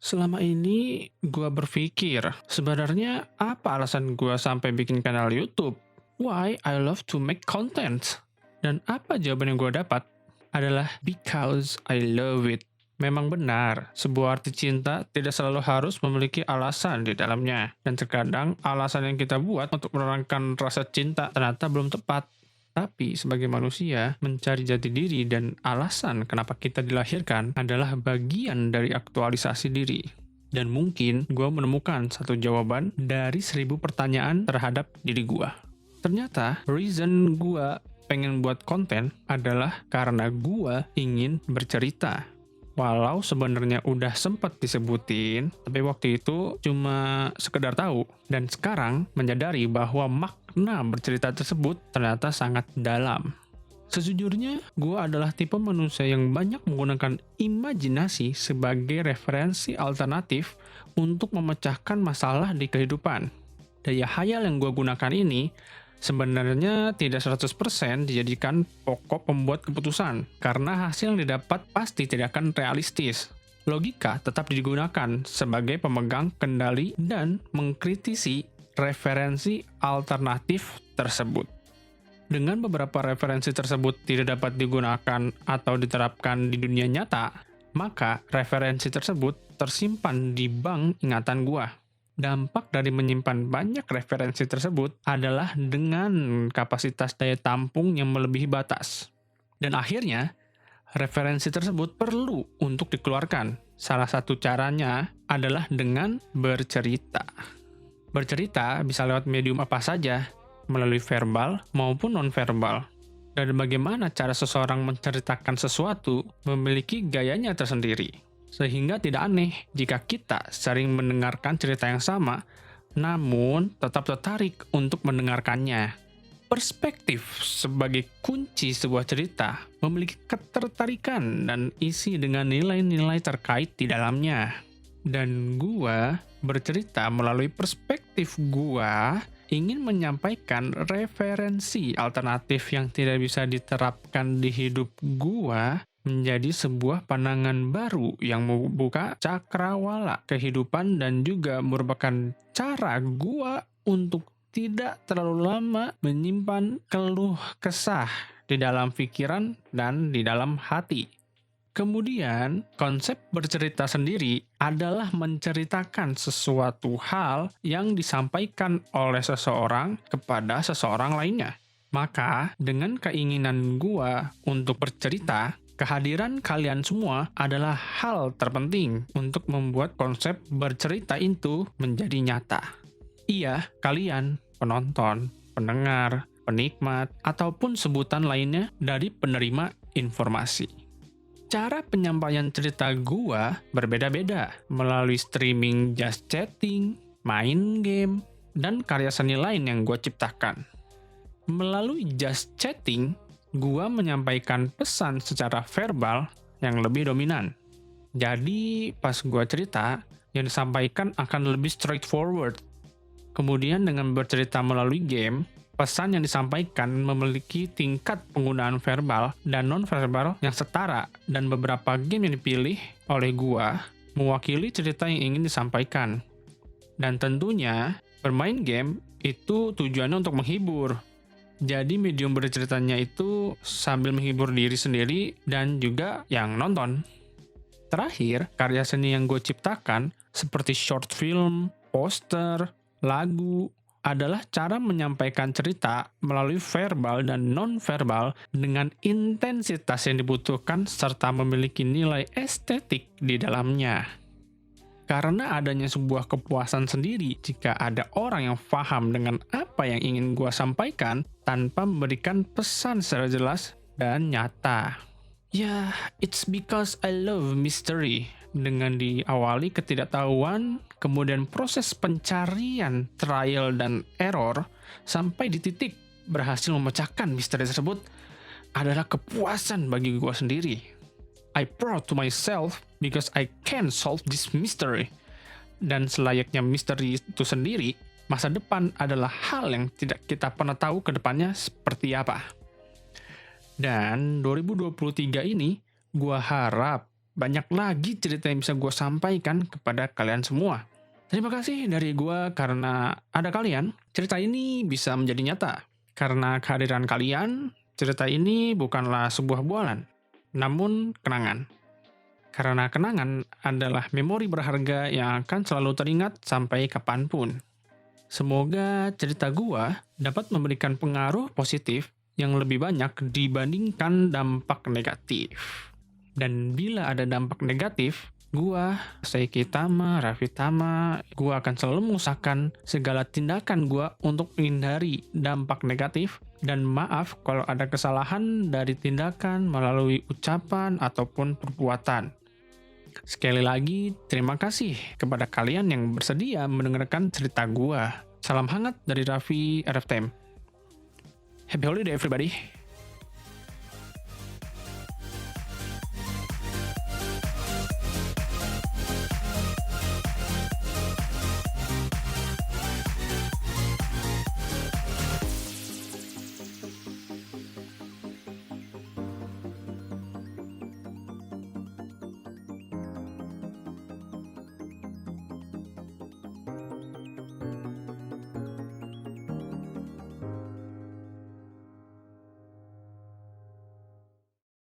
Selama ini gua berpikir, sebenarnya apa alasan gua sampai bikin kanal YouTube? Why I love to make content? Dan apa jawaban yang gua dapat? Adalah because I love it. Memang benar, sebuah arti cinta tidak selalu harus memiliki alasan di dalamnya. Dan terkadang alasan yang kita buat untuk menerangkan rasa cinta ternyata belum tepat. Tapi sebagai manusia, mencari jati diri dan alasan kenapa kita dilahirkan adalah bagian dari aktualisasi diri. Dan mungkin gue menemukan satu jawaban dari 1000 pertanyaan terhadap diri gue. Ternyata, reason gue pengen buat konten adalah karena gue ingin bercerita. Walau sebenarnya udah sempat disebutin, tapi waktu itu cuma sekedar tahu. Dan sekarang menyadari bahwa makna bercerita tersebut ternyata sangat dalam. Sejujurnya, gue adalah tipe manusia yang banyak menggunakan imajinasi sebagai referensi alternatif untuk memecahkan masalah di kehidupan. Daya hayal yang gue gunakan ini sebenarnya tidak 100% dijadikan pokok pembuat keputusan, karena hasil yang didapat pasti tidak akan realistis. Logika tetap digunakan sebagai pemegang kendali dan mengkritisi referensi alternatif tersebut. Dengan beberapa referensi tersebut tidak dapat digunakan atau diterapkan di dunia nyata, maka referensi tersebut tersimpan di bank ingatan gua. Dampak dari menyimpan banyak referensi tersebut adalah dengan kapasitas daya tampung yang melebihi batas. Dan akhirnya, referensi tersebut perlu untuk dikeluarkan. Salah satu caranya adalah dengan bercerita. Bercerita bisa lewat medium apa saja, melalui verbal maupun non-verbal. Dan bagaimana cara seseorang menceritakan sesuatu memiliki gayanya tersendiri. Sehingga tidak aneh jika kita sering mendengarkan cerita yang sama, namun tetap tertarik untuk mendengarkannya. Perspektif sebagai kunci sebuah cerita memiliki ketertarikan dan isi dengan nilai-nilai terkait di dalamnya. Dan gua bercerita melalui perspektif gua ingin menyampaikan referensi alternatif yang tidak bisa diterapkan di hidup gua menjadi sebuah pandangan baru yang membuka cakrawala kehidupan dan juga merupakan cara gua untuk tidak terlalu lama menyimpan keluh kesah di dalam pikiran dan di dalam hati. Kemudian, konsep bercerita sendiri adalah menceritakan sesuatu hal yang disampaikan oleh seseorang kepada seseorang lainnya. Maka, dengan keinginan gua untuk bercerita, kehadiran kalian semua adalah hal terpenting untuk membuat konsep bercerita itu menjadi nyata. Iya, kalian, penonton, pendengar, penikmat, ataupun sebutan lainnya dari penerima informasi. Cara penyampaian cerita gua berbeda-beda melalui streaming just chatting, main game, dan karya seni lain yang gua ciptakan. Melalui just chatting, gua menyampaikan pesan secara verbal yang lebih dominan. Jadi, pas gua cerita, yang disampaikan akan lebih straightforward. Kemudian dengan bercerita melalui game, pesan yang disampaikan memiliki tingkat penggunaan verbal dan non-verbal yang setara, dan beberapa game yang dipilih oleh gua mewakili cerita yang ingin disampaikan. Dan tentunya, bermain game itu tujuannya untuk menghibur. Jadi medium berceritanya itu sambil menghibur diri sendiri dan juga yang nonton. Terakhir, karya seni yang gue ciptakan seperti short film, poster, lagu, adalah cara menyampaikan cerita melalui verbal dan non-verbal dengan intensitas yang dibutuhkan serta memiliki nilai estetik di dalamnya. Karena adanya sebuah kepuasan sendiri jika ada orang yang paham dengan apa yang ingin gua sampaikan tanpa memberikan pesan secara jelas dan nyata. Ya, it's because I love mystery. Dengan diawali ketidaktahuan, kemudian proses pencarian, trial dan error, sampai di titik berhasil memecahkan misteri tersebut adalah kepuasan bagi gua sendiri. I proud to myself because I can solve this mystery. Dan selayaknya misteri itu sendiri, masa depan adalah hal yang tidak kita pernah tahu ke depannya seperti apa. Dan 2023 ini, gua harap banyak lagi cerita yang bisa gue sampaikan kepada kalian semua. Terima kasih dari gue karena ada kalian. Cerita ini bisa menjadi nyata. Karena kehadiran kalian, cerita ini bukanlah sebuah bualan, namun kenangan. Karena kenangan adalah memori berharga yang akan selalu teringat sampai kapanpun. Semoga cerita gua dapat memberikan pengaruh positif yang lebih banyak dibandingkan dampak negatif. Dan bila ada dampak negatif, gua, Seiki Tama, Raffi Tama, gua akan selalu mengusahakan segala tindakan gua untuk menghindari dampak negatif. Dan maaf kalau ada kesalahan dari tindakan melalui ucapan ataupun perbuatan. Sekali lagi, terima kasih kepada kalian yang bersedia mendengarkan cerita gua. Salam hangat dari Raffi RFTM. Happy holiday everybody.